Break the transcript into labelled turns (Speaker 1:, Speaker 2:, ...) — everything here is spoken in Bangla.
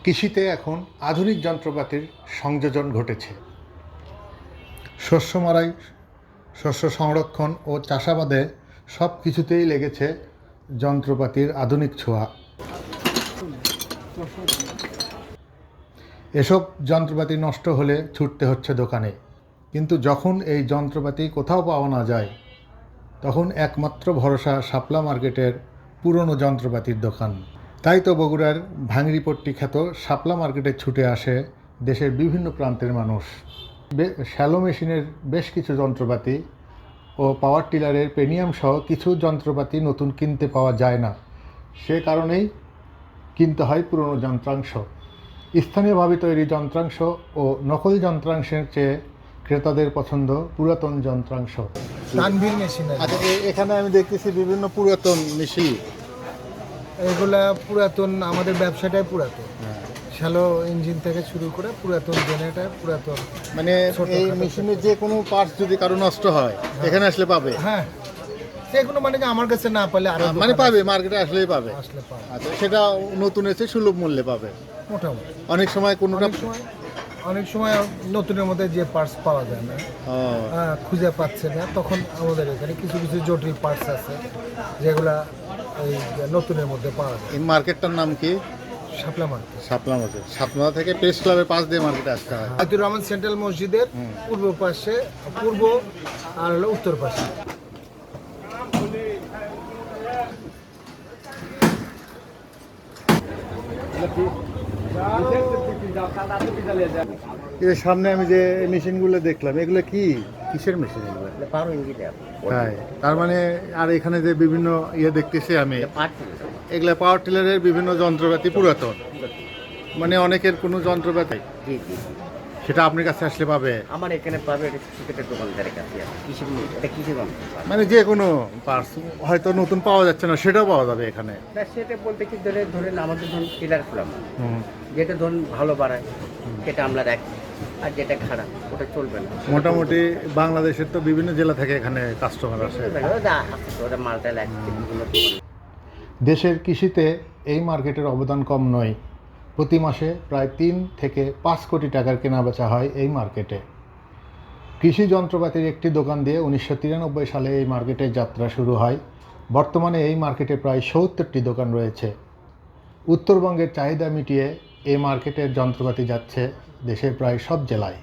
Speaker 1: কৃষিতে এখন আধুনিক যন্ত্রপাতির সংযোজন ঘটেছে। শস্য মাড়াই, শস্য সংরক্ষণ ও চাষাবাদে সব কিছুতেই লেগেছে যন্ত্রপাতির আধুনিক ছোঁয়া। এসব যন্ত্রপাতি নষ্ট হলে ছুটতে হচ্ছে দোকানে, কিন্তু যখন এই যন্ত্রপাতি কোথাও পাওয়া না যায় তখন একমাত্র ভরসা শাপলা মার্কেটের পুরনো যন্ত্রপাতির দোকান। তাই তো বগুড়ার ভাঙড়িপট্টি খ্যাত শাপলা মার্কেটে ছুটে আসে দেশের বিভিন্ন প্রান্তের মানুষ। শ্যালো মেশিনের বেশ কিছু যন্ত্রপাতি ও পাওয়ার টিলারের প্রিমিয়াম সহ কিছু যন্ত্রপাতি নতুন কিনতে পাওয়া যায় না, সে কারণেই কিনতে হয় পুরনো যন্ত্রাংশ। স্থানীয়ভাবে তৈরি যন্ত্রাংশ ও নকল যন্ত্রাংশের চেয়ে ক্রেতাদের পছন্দ পুরাতন যন্ত্রাংশ।
Speaker 2: তানভীর মেশিন।
Speaker 1: আচ্ছা, এখানে আমি দেখতেছি বিভিন্ন পুরাতন মেশিন।
Speaker 2: এগুলা পুরাতন, আমাদের ব্যবসাটাই পুরাতন। শ্যালো ইঞ্জিন থেকে শুরু করে পুরাতন জেনারেটর, পুরাতন
Speaker 1: মানে এই মেশিনের যে কোনো পার্টস যদি কারো নষ্ট হয় এখানে আসলে পাবে।
Speaker 2: হ্যাঁ, যেগুলো মানে কি আমার কাছে না পারলে আরো
Speaker 1: মানে পাবে, মার্কেটে আসলেই পাবে।
Speaker 2: আসলে পাবে।
Speaker 1: আচ্ছা, সেটা নতুন এসে সুলভ মূল্যে পাবে
Speaker 2: মোটামুটি।
Speaker 1: অনেক সময় কোনোটা
Speaker 2: অনেক সময় নতুনের মধ্যে যে পার্টস পাওয়া যায় না, খুঁজে পাচ্ছে না, তখন আমাদের এখানে কিছু কিছু জটিল পার্টস আছে যেগুলা এই নতুনের মধ্যে পাওয়া যায়।
Speaker 1: এই মার্কেটটার নাম কি?
Speaker 2: শাপলা মার্কেট।
Speaker 1: শাপলা মার্কেট। শাপলা থেকে প্রেস ক্লাবের পাশ দিয়ে মার্কেটে আসতে হয়।
Speaker 2: আতিউর রহমান সেন্ট্রাল মসজিদের পূর্ব পাশে, পূর্ব আর হলো উত্তর পাশে।
Speaker 1: এর সামনে আমি যে মেশিনগুলো দেখলাম, এগুলো কি কিসের মেশিন? এগুলো তাই, তার মানে আর এখানে যে বিভিন্ন দেখতেছি আমি, এগুলা পাওয়ার টিলারের বিভিন্ন যন্ত্রপাতি পুরাতন, মানে অনেকের কোনো যন্ত্রপাতি সেটা আপনার কাছে আসলে পাবে।
Speaker 3: আমার এখানে পাবে, এটা ক্রিকেটের দোকানদারের কাছে আছে। কিসের
Speaker 1: মানে যে কোনো পার্টস হয়তো নতুন পাওয়া যাচ্ছে না, সেটাও পাওয়া যাবে এখানে।
Speaker 3: না, সেটা বলতে কি ধরেন আমাদের ধরুন টিলার খোলা, যেটা ধরুন ভালো বাড়ায় সেটা আমরা রাখি, আর যেটা খারাপ ওটা চলবে না।
Speaker 1: মোটামুটি বাংলাদেশের তো বিভিন্ন জেলা থেকে এখানে কাস্টমার আসে।
Speaker 3: ওটা মালটা লাগছে বিভিন্ন।
Speaker 1: দেশের কৃষিতে এই মার্কেটের অবদান কম নয়। প্রতি মাসে প্রায় 3 থেকে 5 কোটি টাকার কেনাবেচা হয় এই মার্কেটে। কৃষি যন্ত্রপাতির একটি দোকান দিয়ে 1993 সালে এই মার্কেটের যাত্রা শুরু হয়। বর্তমানে এই মার্কেটে প্রায় 70টি দোকান রয়েছে। উত্তরবঙ্গের চাহিদা মিটিয়ে এই মার্কেটের যন্ত্রপাতি যাচ্ছে দেশের প্রায় সব জেলায়।